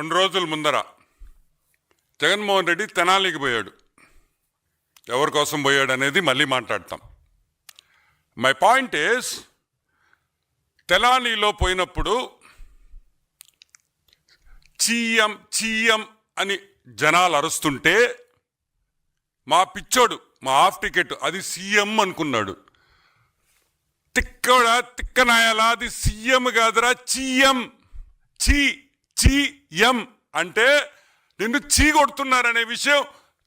2 రోజుల ముందర జగన్మోహన్ రెడ్డి తెనాలికి పోయాడు. ఎవరి కోసం పోయాడు అనేది మళ్ళీ మాట్లాడతాం. మై పాయింట్ ఈస్, తెనాలిలో పోయినప్పుడు చీఎం చీఎం అని జనాలు అరుస్తుంటే మా పిచ్చోడు, మా హాఫ్ టికెట్ అది సీఎం అనుకున్నాడు. తిక్కనాయాలా, అది సీఎం కాదురా, చీఎం. చీఎం అంటే నిన్ను చీ కొడుతున్నారనే విషయం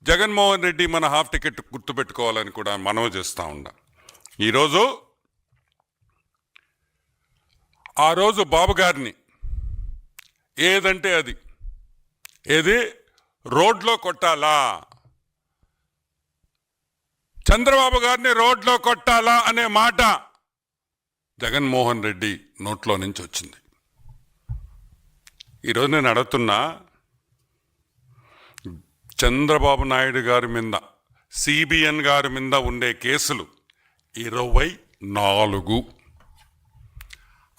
జగన్మోహన్ రెడ్డి మన హాఫ్ టికెట్ గుర్తుపెట్టుకోవాలని కూడా మనవి చేస్తూ ఉన్నా. ఈరోజు ఆ రోజు బాబు గారిని ఏదంటే అది ఏది రోడ్లో కొట్టాలా, చంద్రబాబు గారిని రోడ్లో కొట్టాలా అనే మాట జగన్మోహన్ రెడ్డి నోట్లో నుంచి వచ్చింది. ఈరోజు నేను అడుగుతున్నా, చంద్రబాబు నాయుడు గారి మీద, సిబిఎన్ గారి మీద ఉండే కేసులు 24.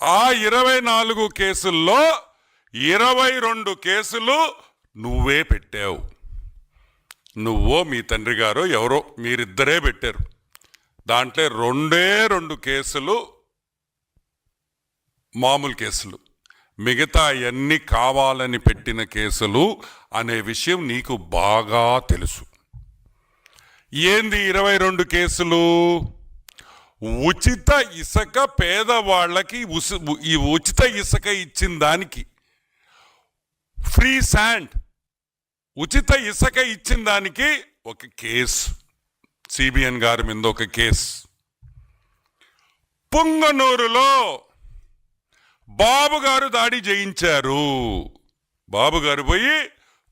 ఆ 24 కేసుల్లో 22 కేసులు నువ్వే పెట్టావు. నువ్వో మీ తండ్రి గారో ఎవరో మీరిద్దరే పెట్టారు. దాంట్లో 2 కేసులు మామూలు కేసులు, మిగతా అన్నీ కావాలని పెట్టిన కేసులు అనే విషయం నీకు బాగా తెలుసు. ఏంది 22 కేసులు? ఉచిత ఇసుక పేదవాళ్ళకి ఈ ఉచిత ఇసుక ఇచ్చిన దానికి, ఫ్రీ శాండ్ ఉచిత ఇసుక ఇచ్చిన దానికి ఒక కేసు, సిబిఎన్ గారి మీద ఒక కేసు. పుంగనూరులో బాబు గారు దాడి చేయించారు. బాబు గారు పోయి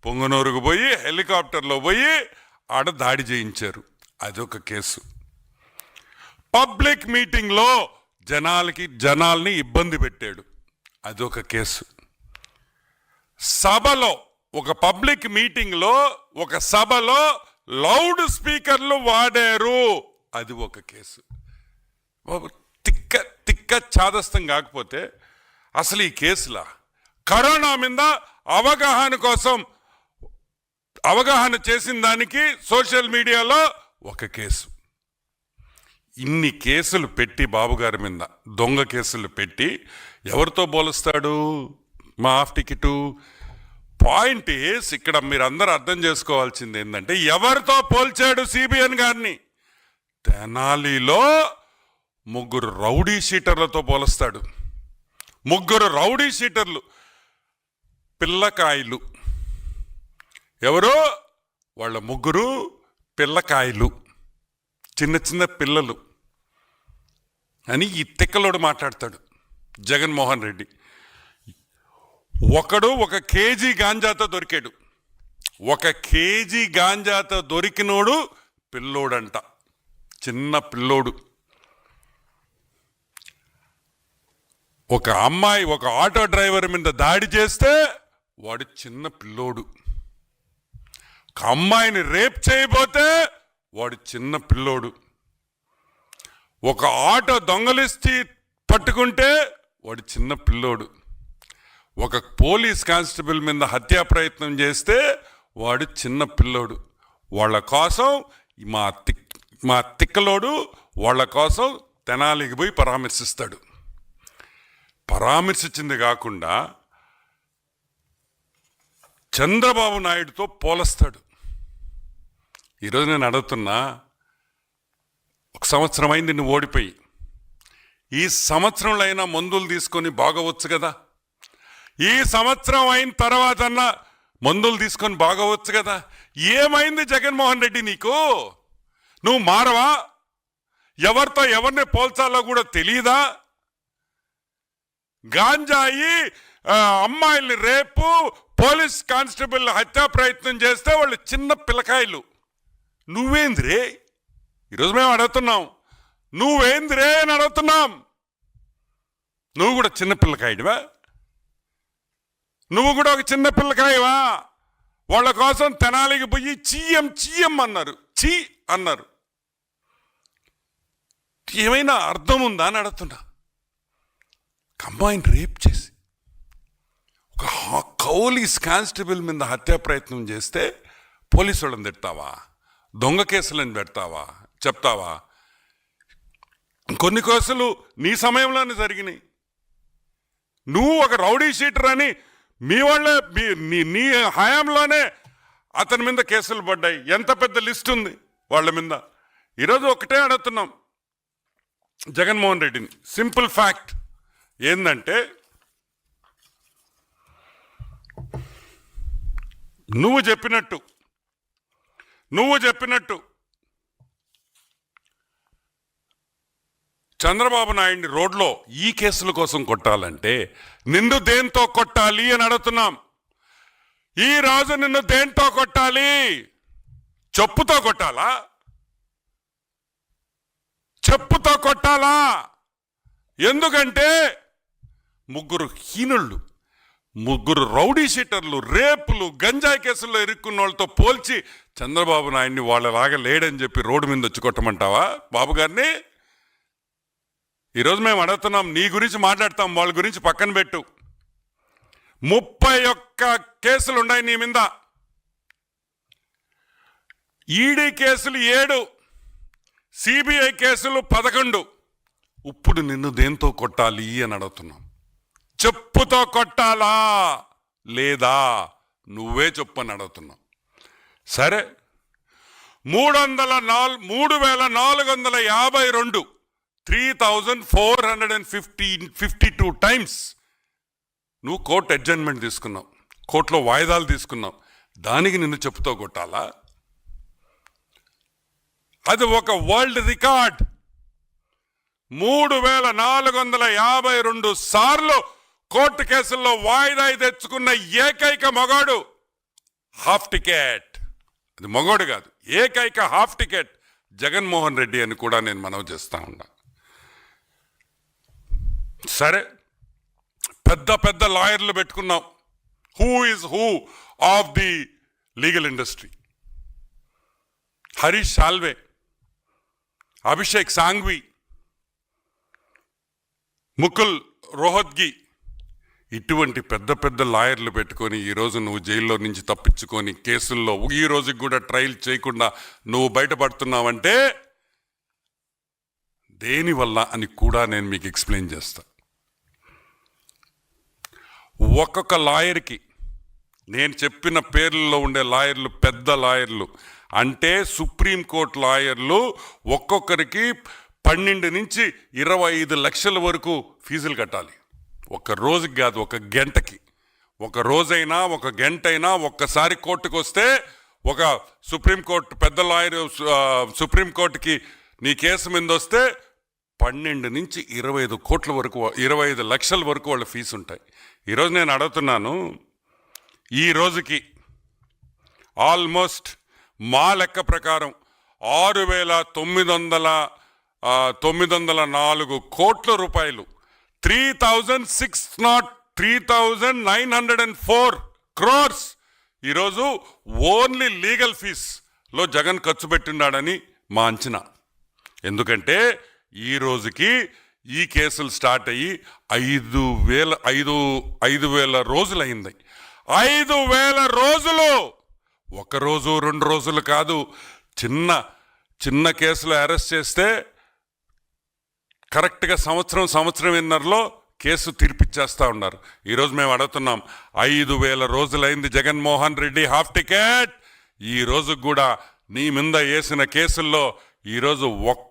పొంగనూరుకు పోయి హెలికాప్టర్లో పోయి ఆడ దాడి చేయించారు, అదొక కేసు. పబ్లిక్ మీటింగ్లో జనాల్ని ఇబ్బంది పెట్టాడు, అదొక కేసు. సభలో, ఒక పబ్లిక్ మీటింగ్లో, ఒక సభలో లౌడ్ స్పీకర్లు వాడారు, అది ఒక కేసు. తిక్క చాదస్తం కాకపోతే అసలు ఈ కేసులా? కరోనా మీద అవగాహన చేసిన దానికి సోషల్ మీడియాలో ఒక కేసు. ఇన్ని కేసులు పెట్టి బాబు గారి మీద దొంగ కేసులు పెట్టి ఎవరితో పోలుస్తాడు మా హాఫ్ టికెట్? పాయింట్ ఈస్, ఇక్కడ మీరందరూ అర్థం చేసుకోవాల్సింది ఏంటంటే, ఎవరితో పోల్చాడు సిబిఎన్ గారిని? తెనాలిలో 3 రౌడీ షీటర్లతో పోలుస్తాడు. 3 రౌడీ షీటర్లు, పిల్లకాయలు. ఎవరు వాళ్ళ? 3 పిల్లకాయలు, చిన్న పిల్లలు అని ఈ తిక్కలోడు మాట్లాడతాడు జగన్మోహన్ రెడ్డి. ఒకడు 1 కేజీ గాంజాతో దొరికాడు. 1 కేజీ గాంజాతో దొరికినోడు పిల్లోడంట, చిన్న పిల్లోడు. ఒక అమ్మాయి, ఒక ఆటో డ్రైవర్ మీద దాడి చేస్తే వాడు చిన్న పిల్లోడు. ఒక అమ్మాయిని రేప్ చేయబోతే వాడు చిన్న పిల్లోడు. ఒక ఆటో దొంగలిస్తే పట్టుకుంటే వాడు చిన్న పిల్లోడు. ఒక పోలీస్ కానిస్టేబుల్ మీద హత్యా ప్రయత్నం చేస్తే వాడు చిన్న పిల్లోడు. వాళ్ళ కోసం మా తిక్కలోడు వాళ్ళ కోసం తెనాలికి పోయి పరామర్శిస్తాడు. పరామర్శించింది కాకుండా చంద్రబాబు నాయుడుతో పోలుస్తాడు. ఈరోజు నేను అడుగుతున్నా, 1 సంవత్సరం అయింది నువ్వు ఓడిపోయి. ఈ సంవత్సరంలో అయినా మందులు తీసుకొని బాగవచ్చు కదా? ఈ సంవత్సరం అయిన తర్వాత మందులు తీసుకొని బాగవచ్చు కదా? ఏమైంది జగన్మోహన్ రెడ్డి నీకు? నువ్వు మారవా? ఎవరితో ఎవరిని పోల్చాలో కూడా తెలియదా? గాంజాయి, అమ్మాయిల్ని రేపు, పోలీస్ కానిస్టేబుల్ హత్యా ప్రయత్నం చేస్తే వాళ్ళు చిన్న పిల్లకాయలు. నువ్వేంద్రే? ఈరోజు మేము అడుగుతున్నాం, నువ్వేంద్రే అని అడుగుతున్నాం. నువ్వు కూడా చిన్న పిల్లకాయడివా? నువ్వు కూడా ఒక చిన్న పిల్లకాయవా? వాళ్ళ కోసం తెనాలికి పోయి చీఎం అన్నారు, అన్నారు. ఏమైనా అర్థం ఉందా అని అడుగుతున్నా. అమ్మాయిని రేప్ చేసి, ఒక పోలీస్ కానిస్టేబుల్ మీద హత్యా ప్రయత్నం చేస్తే పోలీసు వాళ్ళని తిడతావా? దొంగ కేసులను పెడతావా? చెప్తావా? కొన్ని కేసులు నీ సమయంలోనే జరిగినాయి. నువ్వు ఒక రౌడీ షీటర్ అని మీ వాళ్ళే నీ హయాంలోనే అతని మీద కేసులు పడ్డాయి. ఎంత పెద్ద లిస్ట్ ఉంది వాళ్ళ మీద. ఈరోజు ఒకటే అడుగుతున్నాం జగన్మోహన్ రెడ్డిని. సింపుల్ ఫ్యాక్ట్ ఏంటంటే, నువ్వు చెప్పినట్టు చంద్రబాబు నాయుడిని రోడ్లో ఈ కేసుల కోసం కొట్టాలంటే నిన్ను దేంతో కొట్టాలి అని అడుగుతున్నాం. ఈ రోజు నిన్ను దేంతో కొట్టాలి? చెప్పుతో కొట్టాలా? చెప్పుతో కొట్టాలా? ఎందుకంటే ముగ్గురు హీనుళ్ళు, ముగ్గురు రౌడీ షీటర్లు, రేపులు, గంజాయి కేసుల్లో ఇరుక్కున్న వాళ్ళతో పోల్చి చంద్రబాబు నాయుడిని వాళ్ళలాగా లేడని చెప్పి రోడ్డు మీద వచ్చి కొట్టమంటావా బాబు గారిని? ఈరోజు మేము అడుగుతున్నాం, నీ గురించి మాట్లాడతాం, వాళ్ళ గురించి పక్కన పెట్టు. 31 కేసులు ఉన్నాయి నీ మీద. ఈడీ కేసులు 7, సిబిఐ కేసులు 11. ఇప్పుడు నిన్ను దేంతో కొట్టాలి అని అడుగుతున్నాం. చెప్పుతో కొట్టాలా లేదా? నువ్వే చెప్పు అని అడుగుతున్నాం. సరే, 3,452 3,452 టైమ్స్ నువ్వు కోర్టు అడ్జర్న్మెంట్ తీసుకున్నావు, కోర్టులో వాయిదాలు తీసుకున్నావు. దానికి నిన్ను చెప్పుతో కొట్టాలా? అది ఒక వరల్డ్ రికార్డ్. 3,452 సార్లు కోర్టు కేసుల్లో వాయిదా తెచ్చుకున్న ఏకైక మగాడు హాఫ్ టికెట్. అది మగోడు కాదు, ఏకైక హాఫ్ టికెట్ జగన్మోహన్ రెడ్డి అని కూడా నేను మనవి చేస్తా ఉన్నా. సరే, పెద్ద పెద్ద లాయర్లు పెట్టుకున్నాం. Who is who of the legal industry? Harish Salve, Abhishek Sanghvi, Mukul Rohatgi, ఇటువంటి పెద్ద పెద్ద లాయర్లు పెట్టుకొని ఈరోజు నువ్వు జైల్లో నుంచి తప్పించుకొని కేసుల్లో ఈ రోజుకి కూడా ట్రయల్ చేయకుండా నువ్వు బయటపడుతున్నావంటే దేనివల్ల అని కూడా నేను మీకు ఎక్స్ప్లెయిన్ చేస్తా. ఒక్కొక్క లాయర్కి, నేను చెప్పిన పేర్లలో ఉండే లాయర్లు పెద్ద లాయర్లు అంటే సుప్రీంకోర్టు లాయర్లు, ఒక్కొక్కరికి 12 నుంచి 25 లక్షల వరకు ఫీజులు కట్టాలి. ఒక రోజుకి కాదు, ఒక గంటకి. ఒక రోజైనా ఒక గంట అయినా ఒక్కసారి కోర్టుకు వస్తే ఒక సుప్రీంకోర్టు పెద్ద లాయర్ సుప్రీంకోర్టుకి నీ కేసు మీద వస్తే 12 నుంచి 25 కోట్ల వరకు, 25 లక్షల వరకు వాళ్ళ ఫీజు ఉంటాయి. ఈరోజు నేను అడుగుతున్నాను, ఈ రోజుకి ఆల్మోస్ట్ మా లెక్క ప్రకారం 6,904 కోట్ల రూపాయలు, 3,904 క్రోర్స్ ఈరోజు ఓన్లీ లీగల్ ఫీజ్లో జగన్ ఖర్చు పెట్టినాడని మా అంచనా. ఎందుకంటే ఈ రోజుకి ఈ కేసులు స్టార్ట్ అయ్యి 5,000 రోజులు అయింది. 5,000 రోజులు, ఒక రోజు 2 రోజులు కాదు. చిన్న కేసులు అరెస్ట్ చేస్తే కరెక్ట్గా సంవత్సరంన్నరలో కేసు తీర్పిచ్చేస్తూ ఉన్నారు. ఈరోజు మేము అడుగుతున్నాం, 5,000 రోజులైంది జగన్మోహన్ రెడ్డి హాఫ్ టికెట్. ఈ రోజు కూడా నీ మీద వేసిన కేసుల్లో ఈరోజు ఒక్క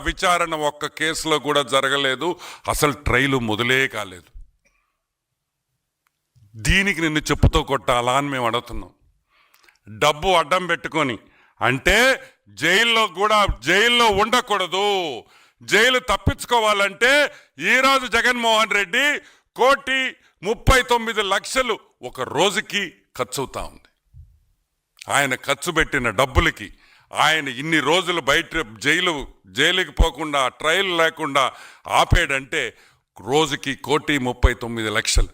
విచారణ ఒక్క కేసులో కూడా జరగలేదు. అసలు ట్రయల్ మొదలే కాలేదు. దీనికి నిన్ను చెప్పుతో కొట్టాలా అని మేము అడుగుతున్నాం. డబ్బు అడ్డం పెట్టుకొని, అంటే జైల్లో ఉండకూడదు. జైలు తప్పించుకోవాలంటే ఈరోజు జగన్మోహన్ రెడ్డి 1,39,00,000 ఒక రోజుకి ఖర్చు అవుతా ఉంది. ఆయన ఖర్చు పెట్టిన డబ్బులకి ఆయన ఇన్ని రోజులు బయట జైలుకి పోకుండా, ట్రయల్ లేకుండా ఆపేడంటే రోజుకి 1,39,00,000.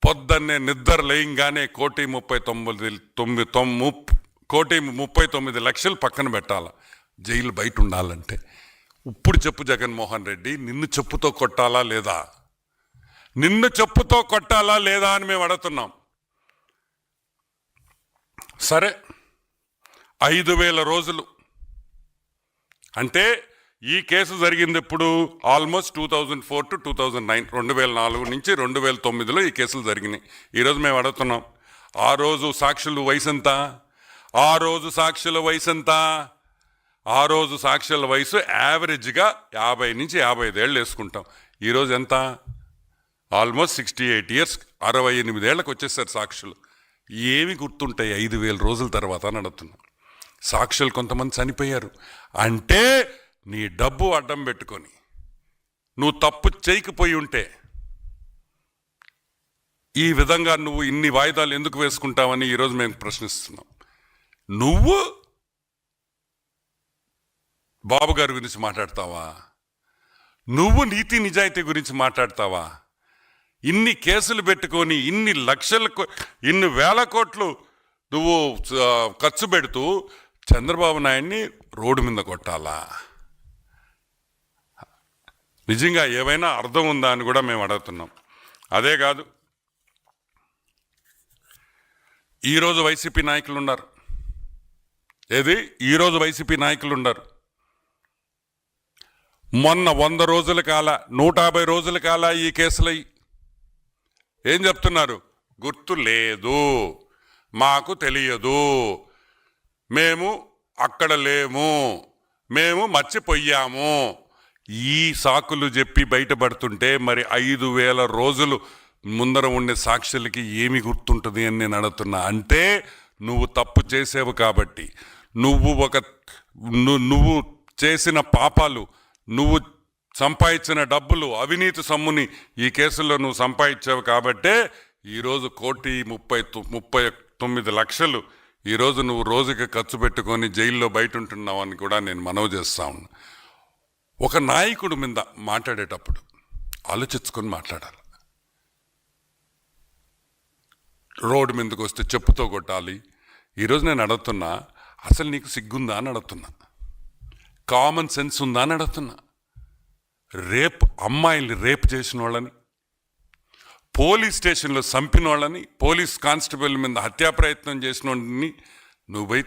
పొద్దున్నే నిద్ర లేయంగానే 1,39,00,000 పక్కన పెట్టాల జైలు బయట ఉండాలంటే. ఇప్పుడు చెప్పు జగన్మోహన్ రెడ్డి, నిన్ను చెప్పుతో కొట్టాలా లేదా? నిన్ను చెప్పుతో కొట్టాలా లేదా అని మేము అడుగుతున్నాం. సరే, 5,000 రోజులు అంటే ఈ కేసు జరిగింది ఇప్పుడు ఆల్మోస్ట్ 2004 to 2009, 2004 నుంచి 2009లో ఈ కేసులు జరిగినాయి. ఈరోజు మేము అడుగుతున్నాం, ఆ రోజు సాక్షుల వయసు ఎంత? ఆ రోజు సాక్షుల వయసు యావరేజ్గా 50 నుంచి 55 ఏళ్ళు వేసుకుంటాం. ఈరోజు ఎంత? ఆల్మోస్ట్ 68 years, 68 ఏళ్ళకి వచ్చేసారు సాక్షులు. ఏమి గుర్తుంటాయి 5,000 రోజుల తర్వాత అని అడుగుతున్నాం. సాక్షులు కొంతమంది చనిపోయారు అంటే నీ డబ్బు అడ్డం పెట్టుకొని నువ్వు తప్పు చేయకపోయి ఉంటే ఈ విధంగా నువ్వు ఇన్ని వాయిదాలు ఎందుకు వేసుకుంటావని ఈరోజు మేము ప్రశ్నిస్తున్నాం. నువ్వు బాబు గారి గురించి మాట్లాడతావా? నువ్వు నీతి నిజాయితీ గురించి మాట్లాడతావా? ఇన్ని కేసులు పెట్టుకొని ఇన్ని వేల కోట్లు నువ్వు ఖర్చు పెడుతూ చంద్రబాబు నాయుడిని రోడ్డు మీద కొట్టాలా? నిజంగా ఏమైనా అర్థం ఉందా అని కూడా మేము అడుగుతున్నాం. అదే కాదు, ఈరోజు వైసీపీ నాయకులు ఉన్నారు. ఈరోజు వైసీపీ నాయకులు ఉన్నారు. మొన్న 100 రోజుల కాల 150 రోజుల కాల ఈ కేసులై ఏం చెప్తున్నారు? గుర్తు లేదు, మాకు తెలియదు, మేము అక్కడ లేము, మేము మర్చిపోయాము, ఈ సాకులు చెప్పి బయటపడుతుంటే మరి 5,000 రోజులు ముందర ఉండే సాక్షులకి ఏమి గుర్తుంటుంది అని నేను అడుగుతున్నా. అంటే నువ్వు తప్పు చేసేవు కాబట్టి, నువ్వు చేసిన పాపాలు, నువ్వు సంపాదించిన డబ్బులు, అవినీతి సొమ్ముని ఈ కేసుల్లో నువ్వు సంపాదించావు కాబట్టే ఈరోజు 1,39 లక్షలు ఈరోజు నువ్వు రోజుకి ఖర్చు పెట్టుకొని జైల్లో బయట ఉంటున్నావు అని కూడా నేను మనవి చేస్తా ఉన్నా. ఒక నాయకుడు మీద మాట్లాడేటప్పుడు ఆలోచించుకొని మాట్లాడాలి. రోడ్డు మీదకి వస్తే చెప్పుతో కొట్టాలి. ఈరోజు నేను అడుగుతున్నా, అసలు నీకు సిగ్గుందా అని అడుగుతున్నా, కామన్ సెన్స్ ఉందా అని అడుగుతున్నా. అమ్మాయిల్ని రేప్ చేసిన వాళ్ళని, పోలీస్ స్టేషన్లో చంపిన వాళ్ళని, పోలీస్ కానిస్టేబుల్ మీద హత్యా ప్రయత్నం చేసిన వాళ్ళని నువ్వు పోయి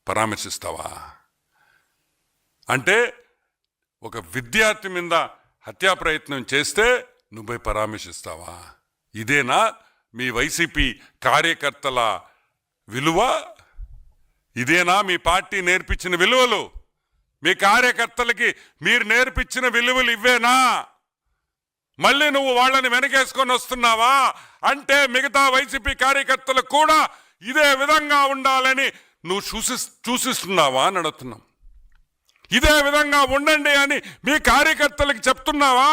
పరామర్శిస్తావా? అంటే ఒక విద్యార్థి మీద హత్యా ప్రయత్నం చేస్తే నువ్వు పోయి పరామర్శిస్తావా? ఇదేనా మీ వైసీపీ కార్యకర్తల విలువ? ఇదేనా మీ పార్టీ నేర్పించిన విలువలు? మీ కార్యకర్తలకి మీరు నేర్పించిన విలువలు ఇవేనా? మళ్ళీ నువ్వు వాళ్ళని వెనకేసుకొని వస్తున్నావా? అంటే మిగతా వైసీపీ కార్యకర్తలు కూడా ఇదే విధంగా ఉండాలని నువ్వు చూసిస్తున్నావా అని అడుగుతున్నాం. ఇదే విధంగా ఉండండి అని మీ కార్యకర్తలకి చెప్తున్నావా?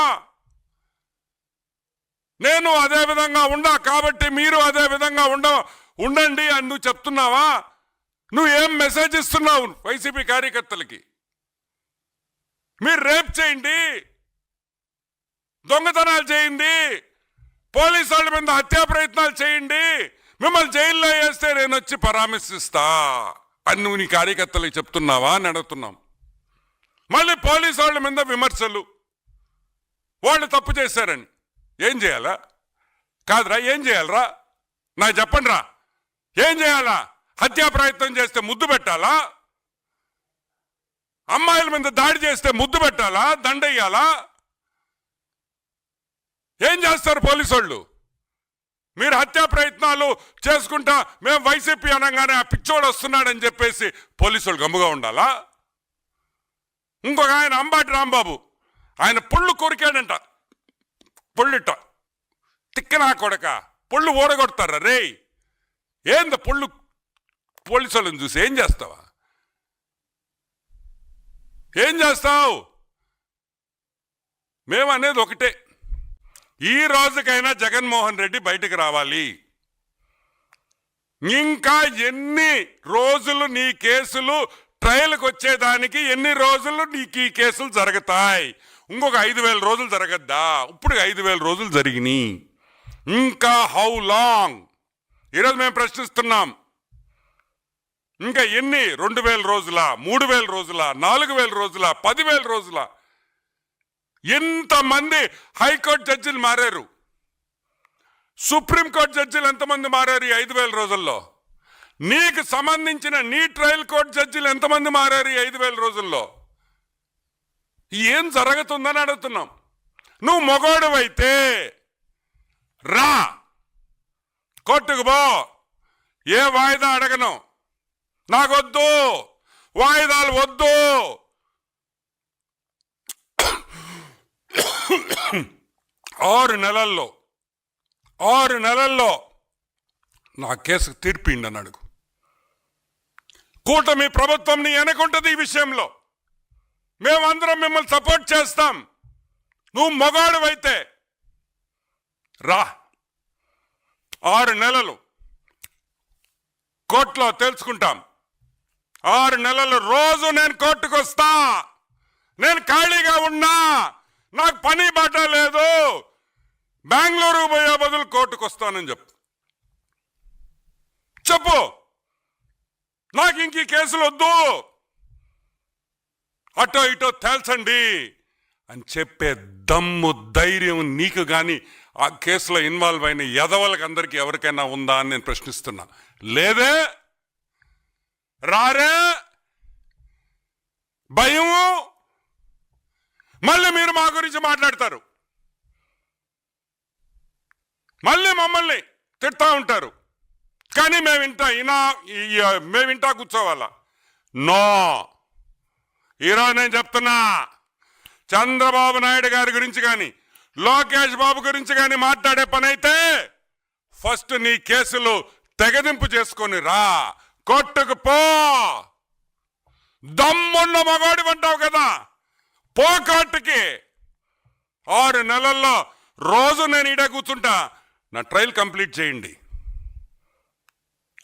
నేను అదే విధంగా ఉండా కాబట్టి మీరు అదే విధంగా ఉండండి అని నువ్వు చెప్తున్నావా? నువ్వు ఏం మెసేజ్ ఇస్తున్నావు వైసీపీ కార్యకర్తలకి? మీరు రేప్ చేయండి, దొంగతనాలు చేయండి, పోలీసు వాళ్ళ మీద హత్యా ప్రయత్నాలు చేయండి, మిమ్మల్ని జైల్లో వేస్తే నేను వచ్చి పరామర్శిస్తా అని నువ్వు నీ కార్యకర్తలకు చెప్తున్నావా అని అడుగుతున్నాం. మళ్ళీ పోలీసు వాళ్ళ మీద విమర్శలు, వాళ్ళు తప్పు చేశారని. ఏం చేయాలా? కాదురా, ఏం చేయాలరా? నాకు చెప్పండి రా, ఏం చేయాలా? హత్యా ప్రయత్నం చేస్తే ముద్దు పెట్టాలా? అమ్మాయిల మీద దాడి చేస్తే ముద్దు పెట్టాలా? దండయ్యాలా? ఏం చేస్తారు పోలీసు వాళ్ళు? మీరు హత్యా ప్రయత్నాలు చేసుకుంటా మేము వైసీపీ అనగానే ఆ పిచ్చోడు వస్తున్నాడని చెప్పేసి పోలీసు వాళ్ళు గమ్ముగా ఉండాలా? ఇంకొక ఆయన అంబాటి రాంబాబు, ఆయన పొళ్ళు కొరికాడంట, పొళ్ళిట తిక్కనా కొడక, పొళ్ళు ఓడగొడతారా రే? ఏంద పొళ్ళు? పోలీసు వాళ్ళని చూసి ఏం చేస్తావా? ఏం చేస్తావు? మేమనేది ఒకటే, ఈ రోజుకైనా జగన్మోహన్ రెడ్డి బయటకు రావాలి. ఇంకా ఎన్ని రోజులు నీ కేసులు ట్రయల్కి వచ్చేదానికి, ఎన్ని రోజులు నీకు ఈ కేసులు జరుగుతాయి? ఇంకొక 5,000 రోజులు జరగద్దా? ఇప్పుడు 5,000 రోజులు జరిగినాయి, ఇంకా హౌ లాంగ్? ఈరోజు మేము ప్రశ్నిస్తున్నాం. ఇంకా ఎన్ని? 2,000 రోజుల, 3,000 రోజుల, 4,000 రోజుల, 10,000 రోజుల? ఎంతమంది హైకోర్టు జడ్జిలు మారారు? సుప్రీంకోర్టు జడ్జిలు ఎంతమంది మారారు ఈ 5,000 రోజుల్లో? నీకు సంబంధించిన నీ ట్రయల్ కోర్టు జడ్జిలు ఎంతమంది మారారు ఈ 5,000 రోజుల్లో? ఏం జరుగుతుందని అడుగుతున్నాం. నువ్వు మొగోడువైతే రా, కోర్టుకు పో, ఏ వాయిదా అడగను, నాకొద్దు, వాయిదాలు వద్దు. 6 నెలల్లో నా కేసుకు తీర్పిండని అడుగు. కూటమి ప్రభుత్వం నీ వెనకుంటది ఈ విషయంలో. మేమందరం మిమ్మల్ని సపోర్ట్ చేస్తాం. నువ్వు మొగాడువైతే రా, 6 నెలలు కోర్టులో తెలుసుకుంటాం. 6 నెలలు రోజు నేను కోర్టుకు వస్తా. నేను ఖాళీగా ఉన్నా, నాకు పని బాట లేదు, బెంగళూరు పోయే బదులు కోర్టుకు వస్తానని చెప్పు. నాకు ఇంక కేసులు వద్దు, అటో ఇటో తేల్చండి అని చెప్పే దమ్ము ధైర్యం నీకు కానీ ఆ కేసులో ఇన్వాల్వ్ అయిన ఎదవలకు అందరికీ ఎవరికైనా ఉందా అని నేను ప్రశ్నిస్తున్నా. లేదే, రారే, భయము, మళ్ళీ మీరు మా గురించి మాట్లాడతారు, మళ్ళీ మమ్మల్ని తిడతా ఉంటారు. కానీ మేము ఇంటా కూర్చోవాలా? నో. ఈరోజు నేను చెప్తున్నా, చంద్రబాబు నాయుడు గారి గురించి కానీ లోకేష్ బాబు గురించి కానీ మాట్లాడే పని అయితే ఫస్ట్ నీ కేసులు తెగదింపు చేసుకొని రా, కోర్టుకు పో. దమ్మున్న మగాడి అంటావు కదా, పో కోర్టుకి. 6 నెలల్లో రోజు నేను ఈడ కూర్చుంటా, నా ట్రయల్ కంప్లీట్ చేయండి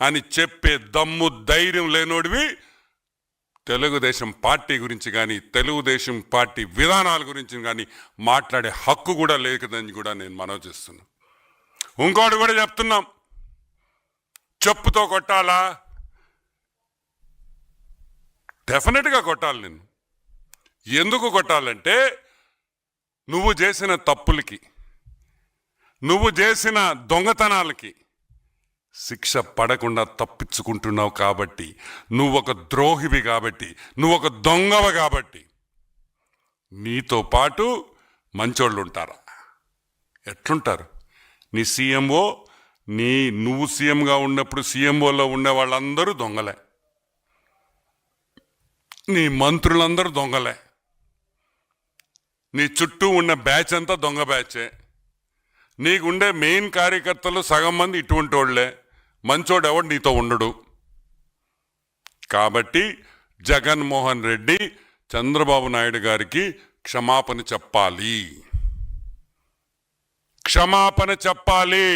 అని చెప్పే దమ్ము ధైర్యం లేనోడివి తెలుగుదేశం పార్టీ గురించి కానీ తెలుగుదేశం పార్టీ విధానాల గురించి కానీ మాట్లాడే హక్కు కూడా లేదని కూడా నేను మనవి చేస్తున్నా. ఇంకోటి కూడా చెప్తున్నాం, చెప్పుతో కొట్టాలా? డెఫినెట్గా కొట్టాలి. నేను ఎందుకు కొట్టాలంటే, నువ్వు చేసిన తప్పులకి, నువ్వు చేసిన దొంగతనాలకి శిక్ష పడకుండా తప్పించుకుంటున్నావు కాబట్టి, నువ్వు ఒక ద్రోహివి కాబట్టి, నువ్వు ఒక దొంగవ కాబట్టి. నీతో పాటు మంచోళ్ళు ఉంటారా? ఎట్లుంటారు? నీ సీఎంఓ, నువ్వు సీఎంగా ఉన్నప్పుడు సీఎంఓలో ఉండే వాళ్ళందరూ దొంగలే, నీ మంత్రులందరూ దొంగలే, నీ చుట్టూ ఉన్న బ్యాచ్ అంతా దొంగ బ్యాచే, నీకుండే మెయిన్ కార్యకర్తలు సగం మంది ఇటువంటి వాళ్లే, మంచోడు ఎవడు నీతో ఉండడు. కాబట్టి జగన్మోహన్ రెడ్డి చంద్రబాబు నాయుడు గారికి క్షమాపణ చెప్పాలి, క్షమాపణ చెప్పాలి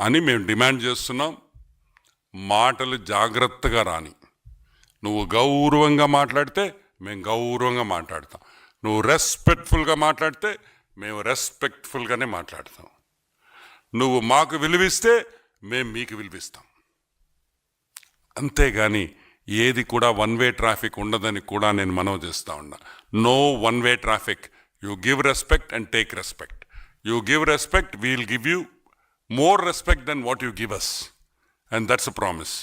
అని మేము డిమాండ్ చేస్తున్నాం. మాటలు జాగ్రత్తగా రాని. నువ్వు గౌరవంగా మాట్లాడితే మేము గౌరవంగా మాట్లాడతాం, నువ్వు రెస్పెక్ట్ఫుల్గా మాట్లాడితే మేము రెస్పెక్ట్ఫుల్గానే మాట్లాడతాం. నువ్వు మాకు విలువిస్తే మేము మీకు విలువిస్తాం. అంతేగాని ఏది కూడా 1-వే ట్రాఫిక్ ఉండదని కూడా నేను మనవి చేస్తా ఉన్నా. నో 1-వే traffic. You give respect and take respect. You give respect, we'll give you more respect than what you give us, and that's a promise.